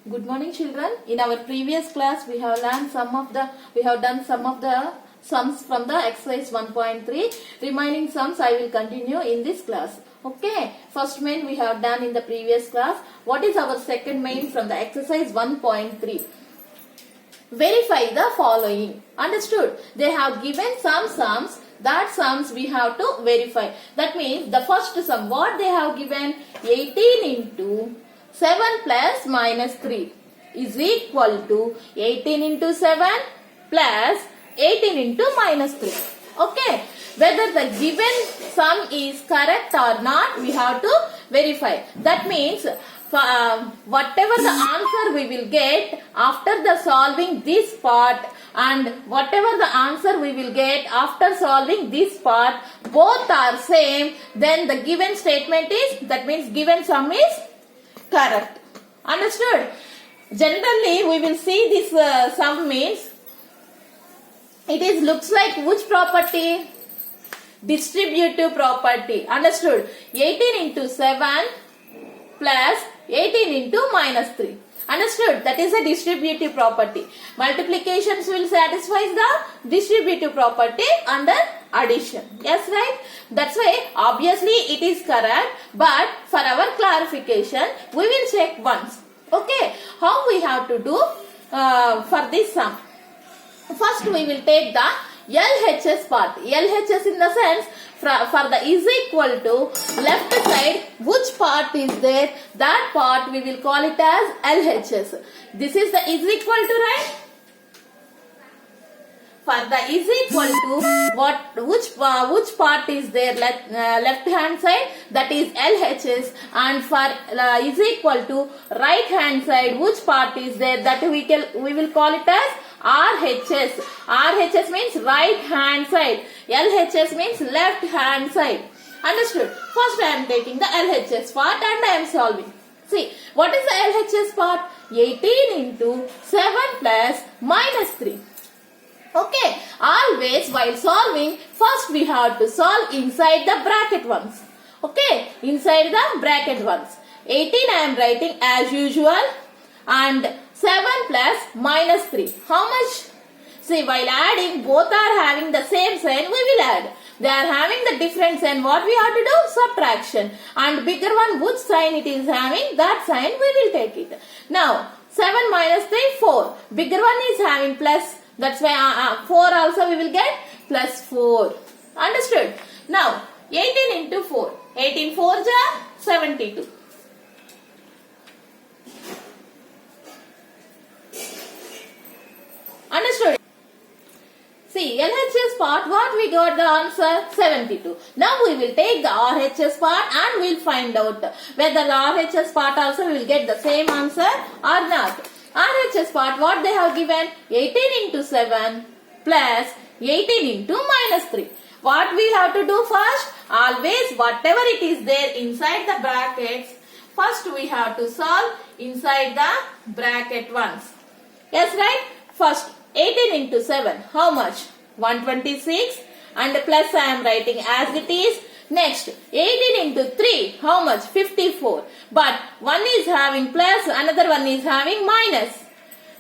Good morning, children. In our previous class, we have done some of the sums from the exercise 1.3. Remaining sums I will continue in this class. Okay. First main we have done in the previous class. What is our second main from the exercise 1.3? Verify the following. Understood? They have given some sums. That sums we have to verify. That means the first sum what they have given 18 into 7 plus minus 3 is equal to 18 into 7 plus 18 into minus 3. Okay. Whether the given sum is correct or not, we have to verify. That means whatever the answer we will get after the solving this part and whatever the answer we will get after solving this part, both are same, then the given statement is, that means given sum is correct. Understood? Generally, we will see this sum means it is looks like which property? Distributive property. Understood? 18 into 7 plus 18 into minus 3. Understood? That is a distributive property. Multiplications will satisfy the distributive property under addition. Yes, right? That's why obviously it is correct, but for our clarification, we will check once. Okay? How we have to do for this sum? First we will take the LHS part. LHS in the sense for the is equal to left side, which part is there, that part we will call it as LHS. This is the is equal to, right? For the is equal to which part is there, left hand side, that is LHS, and for is equal to right hand side, which part is there, that we will call it as RHS. RHS means right hand side. LHS means left hand side. Understood? First I am taking the LHS part and I am solving. See, what is the LHS part? 18 into 7 plus minus 3. Okay. Always while solving, first we have to solve inside the bracket ones. Okay. Inside the bracket ones. 18 I am writing as usual and 7 plus minus 3. How much? See, while adding, both are having the same sign, we will add. They are having the different sign. What we have to do? Subtraction. And bigger one, which sign it is having, that sign we will take it. Now, 7 minus 3, 4. Bigger one is having plus. That's why 4 also we will get plus 4. Understood? Now, 18 into 4. 18 4 is 72. Understood? See, LHS part, what we got the answer? 72. Now we will take the RHS part and we will find out whether the RHS part also we will get the same answer or not. RHS part, what they have given? 18 into 7 plus 18 into minus 3. What we have to do first? Always whatever it is there inside the brackets, first we have to solve inside the bracket ones. Yes, right? First 18 into 7, how much? 126 and plus I am writing as it is. Next, 18 into 3, how much? 54. But one is having plus, another one is having minus.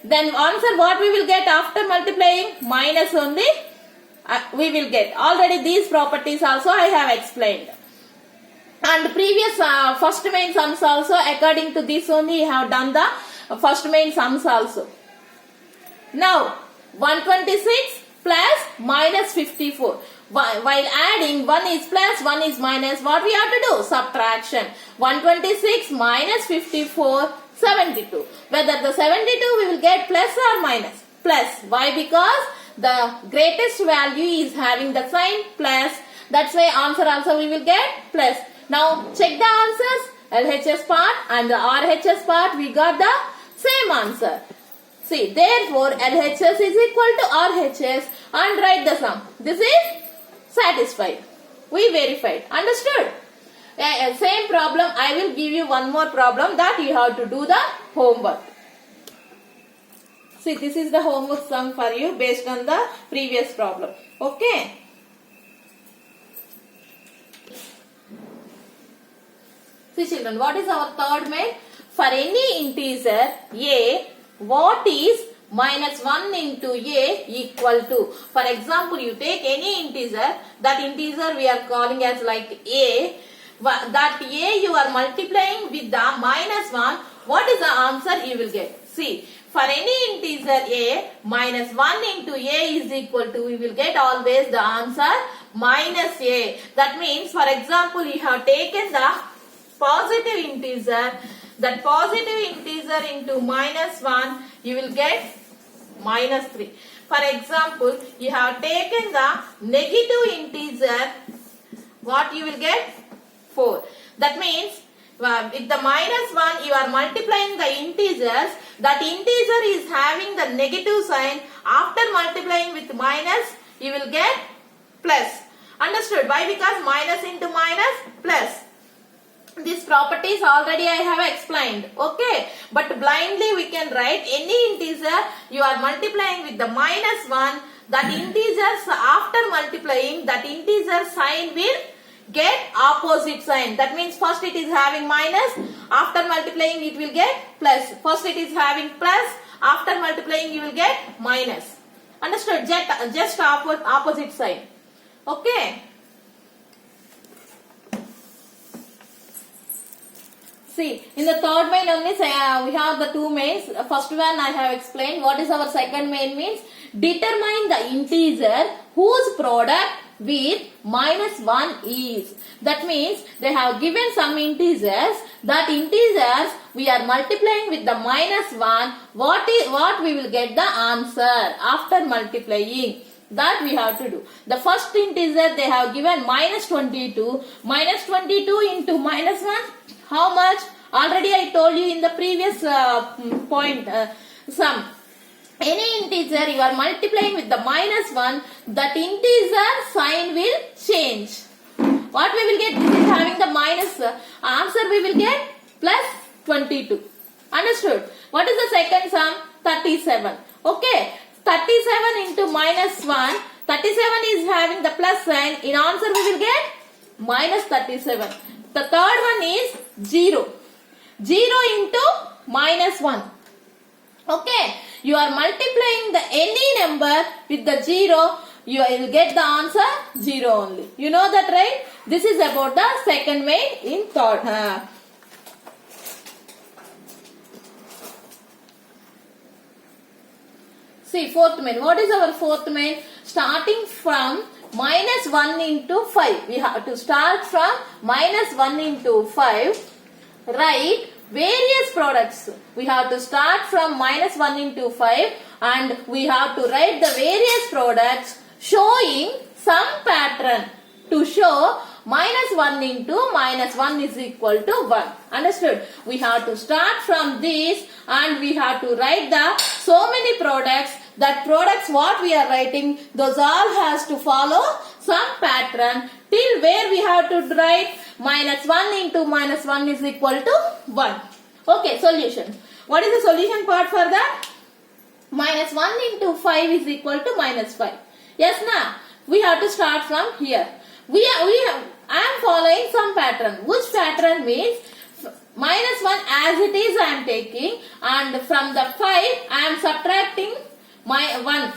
Then answer what we will get after multiplying? Minus only we will get. Already these properties also I have explained. And previous first main sums also, according to this only I have done the first main sums also. Now, 126 plus minus 54. While adding, one is plus, one is minus. What we have to do? Subtraction. 126 minus 54, 72. Whether the 72 we will get plus or minus? Plus. Why? Because the greatest value is having the sign plus. That's why answer also we will get plus. Now, check the answers. LHS part and the RHS part, we got the same answer. See, therefore, LHS is equal to RHS and write the sum. This is satisfied. We verified. Understood? Same problem. I will give you one more problem that you have to do the homework. See, this is the homework sum for you based on the previous problem. Okay? See, children, what is our third main? for any integer a, what is minus 1 into a equal to? For example, you take any integer, that integer we are calling as like a, that a you are multiplying with the minus 1, what is the answer you will get? See, for any integer a, minus 1 into a is equal to, we will get always the answer minus a. That means, for example, you have taken the positive integer, that positive integer into minus 1, you will get minus 3. For example, you have taken the negative integer, what you will get? 4. That means, with the minus 1, you are multiplying the integers. That integer is having the negative sign. After multiplying with minus, you will get plus. Understood? Why? Because minus into minus plus. These properties already I have explained. Okay. But blindly we can write any integer. You are multiplying with the minus 1. That integers after multiplying, that integer sign will get opposite sign. That means first it is having minus, after multiplying it will get plus. First it is having plus, after multiplying you will get minus. Understood? Just opposite sign. Okay. See, in the third main only we have the two mains. First one I have explained. What is our second main means? Determine the integer whose product with minus 1 is. That means they have given some integers. That integers we are multiplying with the minus 1. What we will get the answer after multiplying. That we have to do. The first integer they have given minus 22. Minus 22 into minus 1. How much? Already I told you in the previous point sum. Any integer you are multiplying with the minus 1, that integer sign will change. What we will get? This is having the minus. Answer we will get plus 22. Understood? What is the second sum? 37. Okay. 37 into minus 1. 37 is having the plus sign. In answer we will get minus 37. The third one is 0. 0 into minus 1. Okay. You are multiplying the any number with the 0. You will get the answer 0 only. You know that, right? This is about the second main in third. See, fourth main. What is our fourth main? Starting from minus 1 into 5. We have to start from minus 1 into 5. Write various products. We have to start from minus 1 into 5 and we have to write the various products showing some pattern to show minus 1 into minus 1 is equal to 1. Understood? We have to start from this and we have to write the so many products. That products what we are writing, those all has to follow some pattern till where we have to write minus 1 into minus 1 is equal to 1. Okay, solution. What is the solution part for that? Minus 1 into 5 is equal to minus 5. Yes, na? We have to start from here. I am following some pattern. Which pattern means minus 1 as it is I am taking and from the 5 I am subtracting my 1.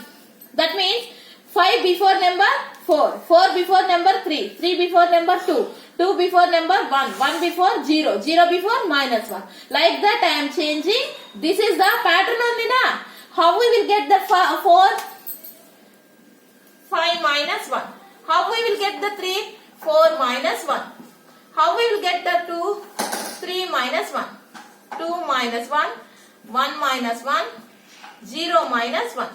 That means 5 before number 4, 4 before number 3, 3 before number 2, 2 before number 1, 1 before 0, 0 before minus 1. Like that I am changing. This is the pattern only na. How we will get the 4? 5 minus 1. How we will get the 3? 4 minus 1. How we will get the 2? 3 minus 1. 2 minus 1. 1 minus 1. 0 minus 1.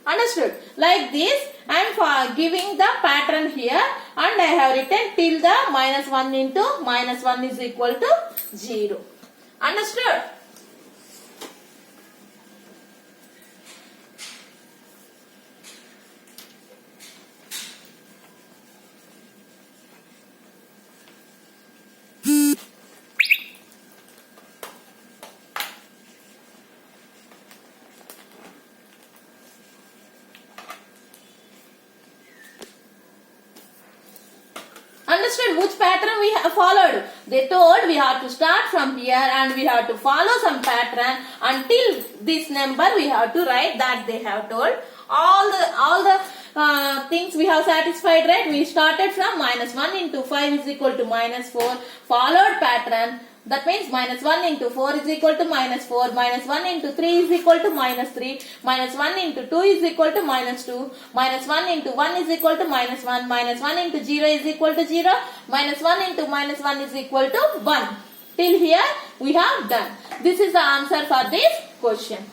Understood? Like this I am giving the pattern here and I have written till the minus 1 into minus 1 is equal to 0. Understood? understood which pattern we have followed. They told we have to start from here and we have to follow some pattern until this number we have to write that they have told. All the things we have satisfied, right? We started from minus 1 into 5 is equal to minus 4, followed pattern. That means minus 1 into 4 is equal to minus 4, minus 1 into 3 is equal to minus 3, minus 1 into 2 is equal to minus 2, minus 1 into 1 is equal to minus 1, minus 1 into 0 is equal to 0, minus 1 into minus 1 is equal to 1. Till here we have done. This is the answer for this question.